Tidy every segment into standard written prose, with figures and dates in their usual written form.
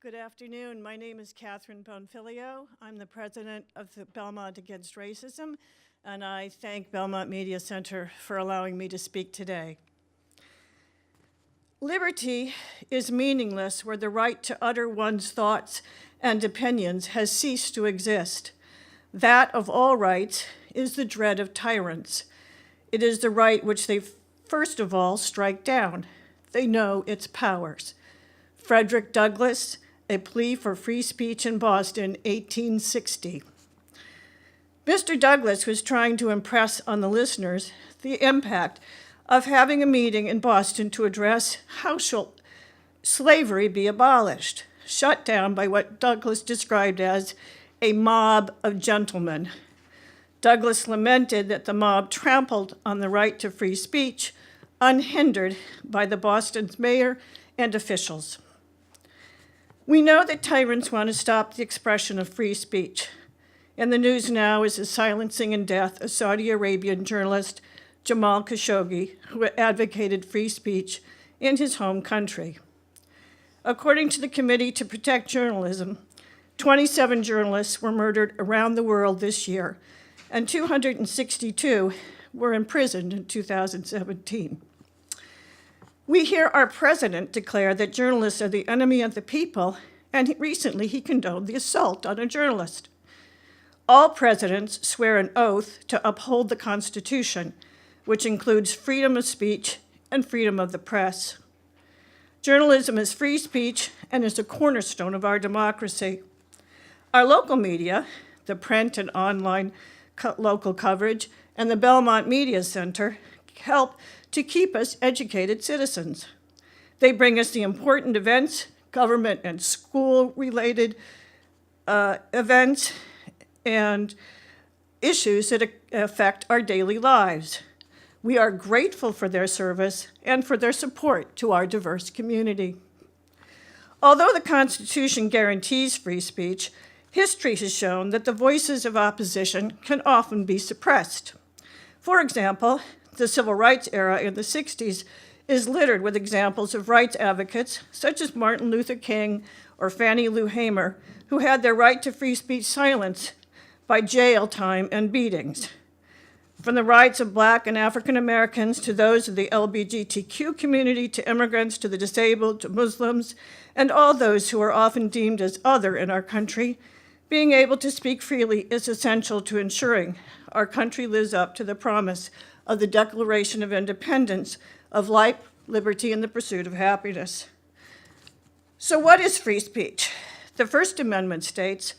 Good afternoon. My name is Kathryn Bonfiglio. I'm the president of the Belmont Against Racism, and I thank Belmont Media Center for allowing me to speak today. Liberty is meaningless where the right to utter one's thoughts and opinions has ceased to exist. That of all rights is the dread of tyrants. It is the right which they first of all strike down. They know its powers. Frederick Douglass, A Plea for Free Speech in Boston, 1860. Mr. Douglass was trying to impress on the listeners the impact of having a meeting in Boston to address how shall slavery be abolished, shut down by what Douglass described as a mob of gentlemen. Douglass lamented that the mob trampled on the right to free speech, unhindered by the Boston's mayor and officials. We know that tyrants want to stop the expression of free speech. In the news now is the silencing and death of Saudi Arabian journalist Jamal Khashoggi, who advocated free speech in his home country. According to the Committee to Protect Journalism, 27 journalists were murdered around the world this year, and 262 were imprisoned in 2017. We hear our president declare that journalists are the enemy of the people, and recently he condoned the assault on a journalist. All presidents swear an oath to uphold the Constitution, which includes freedom of speech and freedom of the press. Journalism is free speech and is a cornerstone of our democracy. Our local media, the print and online local coverage, and the Belmont Media Center help to keep us educated citizens. They bring us the important events, government and school-related events, and issues that affect our daily lives. We are grateful for their service and for their support to our diverse community. Although the Constitution guarantees free speech, history has shown that the voices of opposition can often be suppressed. For example, the civil rights era in the 60s is littered with examples of rights advocates such as Martin Luther King or Fannie Lou Hamer, who had their right to free speech silenced by jail time and beatings. From the rights of Black and African Americans to those of the LGBTQ community, to immigrants, to the disabled, to Muslims, and all those who are often deemed as other in our country, being able to speak freely is essential to ensuring our country lives up to the promise of the Declaration of Independence of life, liberty, and the pursuit of happiness. So what is free speech? The First Amendment states,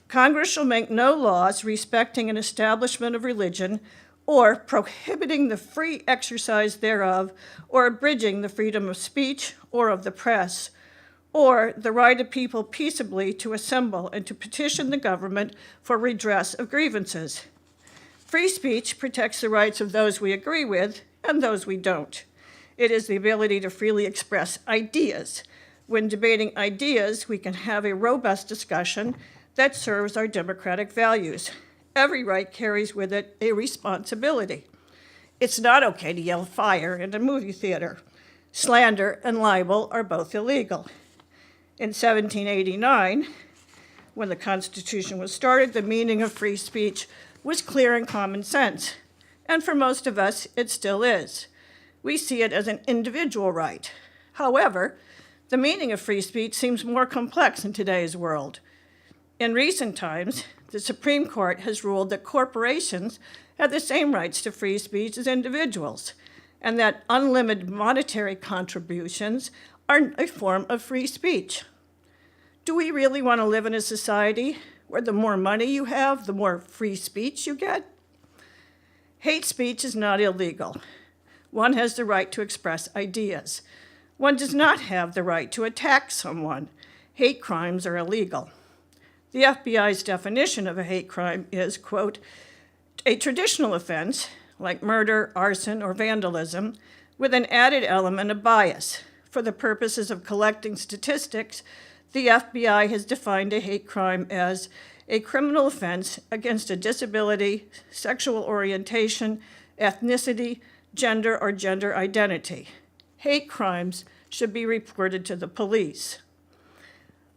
Congress shall make no laws respecting an establishment of religion or prohibiting the free exercise thereof or abridging the freedom of speech or of the press, or the right of people peaceably to assemble and to petition the government for redress of grievances. Free speech protects the rights of those we agree with and those we don't. It is the ability to freely express ideas. When debating ideas, we can have a robust discussion that serves our democratic values. Every right carries with it a responsibility. It's not okay to yell fire in a movie theater. Slander and libel are both illegal. In 1789, when the Constitution was started, the meaning of free speech was clear and common sense, and for most of us, it still is. We see it as an individual right. However, the meaning of free speech seems more complex in today's world. In recent times, the Supreme Court has ruled that corporations have the same rights to free speech as individuals, and that unlimited monetary contributions are a form of free speech. Do we really want to live in a society where the more money you have, the more free speech you get? Hate speech is not illegal. One has the right to express ideas. One does not have the right to attack someone. Hate crimes are illegal. The FBI's definition of a hate crime is, quote, a traditional offense, like murder, arson, or vandalism, with an added element of bias. For the purposes of collecting statistics, the FBI has defined a hate crime as a criminal offense against a disability, sexual orientation, ethnicity, gender, or gender identity. Hate crimes should be reported to the police.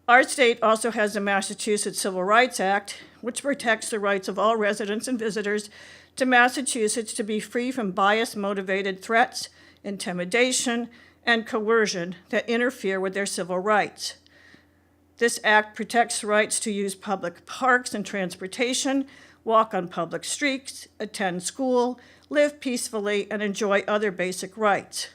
Our state also has the Massachusetts Civil Rights Act, which protects the rights of all residents and visitors to Massachusetts to be free from bias-motivated threats, intimidation, and coercion that interfere with their civil rights. This act protects rights to use public parks and transportation, walk on public streets, attend school, live peacefully, and enjoy other basic rights.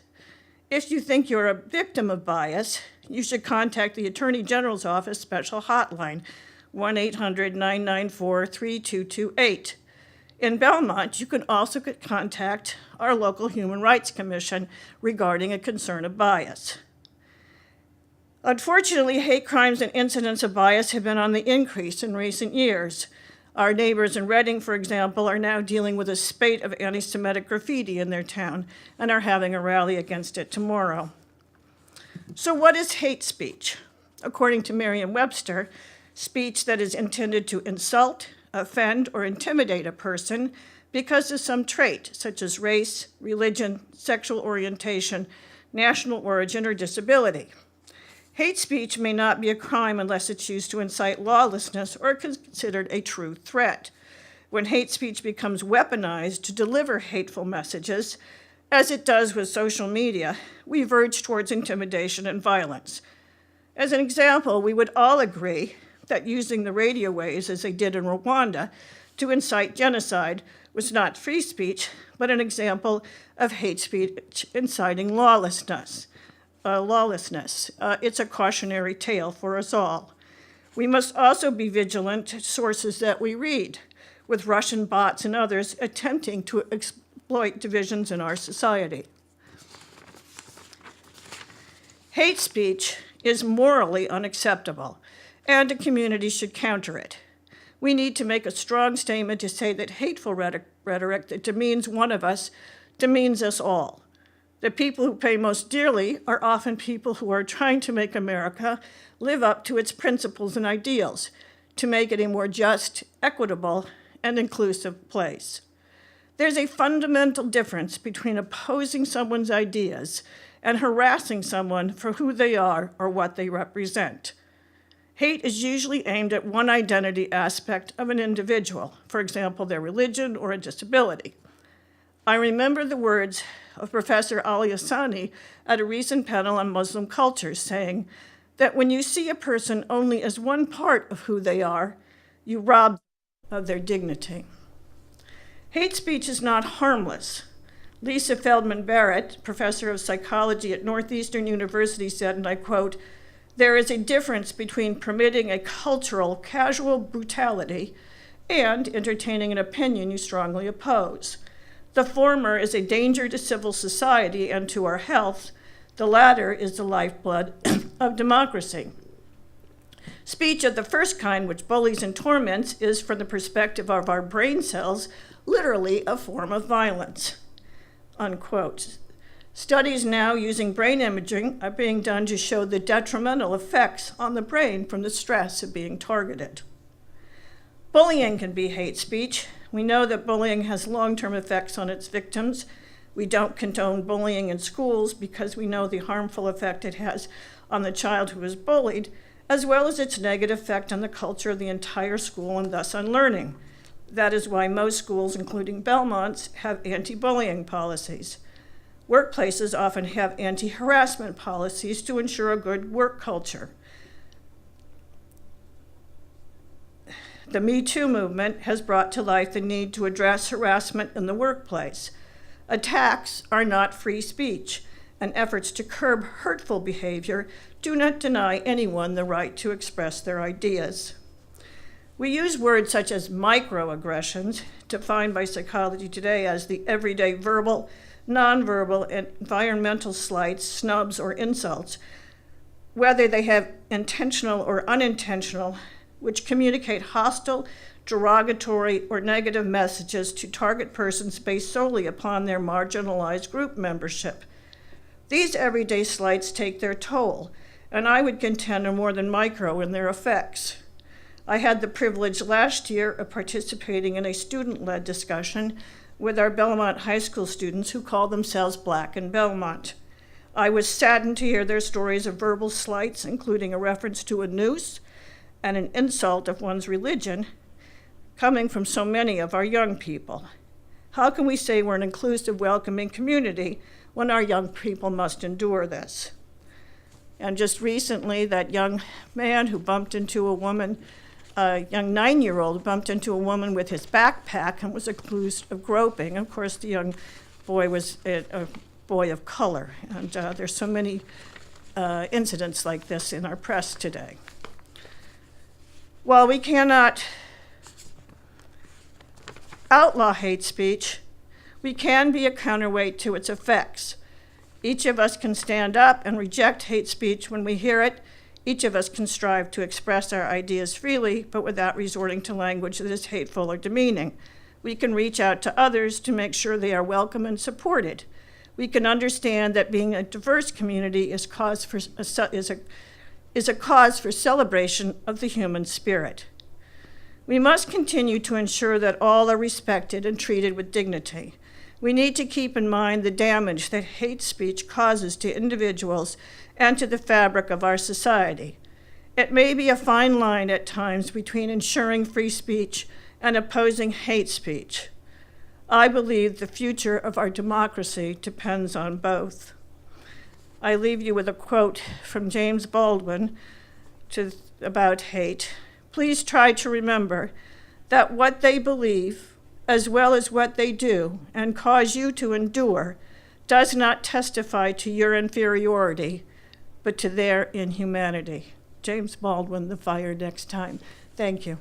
If you think you're a victim of bias, you should contact the Attorney General's Office special hotline, 1-800-994-3228. In Belmont, you can also contact our local Human Rights Commission regarding a concern of bias. Unfortunately, hate crimes and incidents of bias have been on the increase in recent years. Our neighbors in Reading, for example, are now dealing with a spate of anti-Semitic graffiti in their town and are having a rally against it tomorrow. So what is hate speech? According to Merriam-Webster, speech that is intended to insult, offend, or intimidate a person because of some trait, such as race, religion, sexual orientation, national origin, or disability. Hate speech may not be a crime unless it's used to incite lawlessness or considered a true threat. When hate speech becomes weaponized to deliver hateful messages, as it does with social media, we verge towards intimidation and violence. As an example, we would all agree that using the radio waves, as they did in Rwanda, to incite genocide was not free speech, but an example of hate speech inciting lawlessness. It's a cautionary tale for us all. We must also be vigilant to sources that we read, with Russian bots and others attempting to exploit divisions in our society. Hate speech is morally unacceptable, and a community should counter it. We need to make a strong statement to say that hateful rhetoric that demeans one of us demeans us all. The people who pay most dearly are often people who are trying to make America live up to its principles and ideals, to make it a more just, equitable, and inclusive place. There's a fundamental difference between opposing someone's ideas and harassing someone for who they are or what they represent. Hate is usually aimed at one identity aspect of an individual, for example, their religion or a disability. I remember the words of Professor Ali Hassani at a recent panel on Muslim culture saying that when you see a person only as one part of who they are, you rob them of their dignity. Hate speech is not harmless. Lisa Feldman Barrett, professor of psychology at Northeastern University, said, and I quote, "There is a difference between permitting a cultural, casual brutality and entertaining an opinion you strongly oppose. The former is a danger to civil society and to our health. The latter is the lifeblood of democracy." Speech of the first kind, which bullies and torments, is, from the perspective of our brain cells, literally a form of violence. Unquote. Studies now using brain imaging are being done to show the detrimental effects on the brain from the stress of being targeted. Bullying can be hate speech. We know that bullying has long-term effects on its victims. We don't condone bullying in schools because we know the harmful effect it has on the child who is bullied, as well as its negative effect on the culture of the entire school and thus on learning. That is why most schools, including Belmont's, have anti-bullying policies. Workplaces often have anti-harassment policies to ensure a good work culture. The Me Too movement has brought to light the need to address harassment in the workplace. Attacks are not free speech, and efforts to curb hurtful behavior do not deny anyone the right to express their ideas. We use words such as microaggressions, defined by Psychology Today as the everyday verbal, nonverbal, and environmental slights, snubs, or insults, whether they have intentional or unintentional, which communicate hostile, derogatory, or negative messages to target persons based solely upon their marginalized group membership. These everyday slights take their toll, and I would contend are more than micro in their effects. I had the privilege last year of participating in a student-led discussion with our Belmont high school students who call themselves Black in Belmont. I was saddened to hear their stories of verbal slights, including a reference to a noose and an insult of one's religion, coming from so many of our young people. How can we say we're an inclusive, welcoming community when our young people must endure this? And just recently, that young man who bumped into a woman, a young 9-year-old bumped into a woman with his backpack and was accused of groping. Of course, the young boy was a boy of color, and there's so many incidents like this in our press today. While we cannot outlaw hate speech, we can be a counterweight to its effects. Each of us can stand up and reject hate speech when we hear it. Each of us can strive to express our ideas freely, but without resorting to language that is hateful or demeaning. We can reach out to others to make sure they are welcome and supported. We can understand that being a diverse community is a cause for celebration of the human spirit. We must continue to ensure that all are respected and treated with dignity. We need to keep in mind the damage that hate speech causes to individuals and to the fabric of our society. It may be a fine line at times between ensuring free speech and opposing hate speech. I believe the future of our democracy depends on both. I leave you with a quote from James Baldwin about hate. Please try to remember that what they believe, as well as what they do and cause you to endure, does not testify to your inferiority, but to their inhumanity. James Baldwin, The Fire Next Time. Thank you.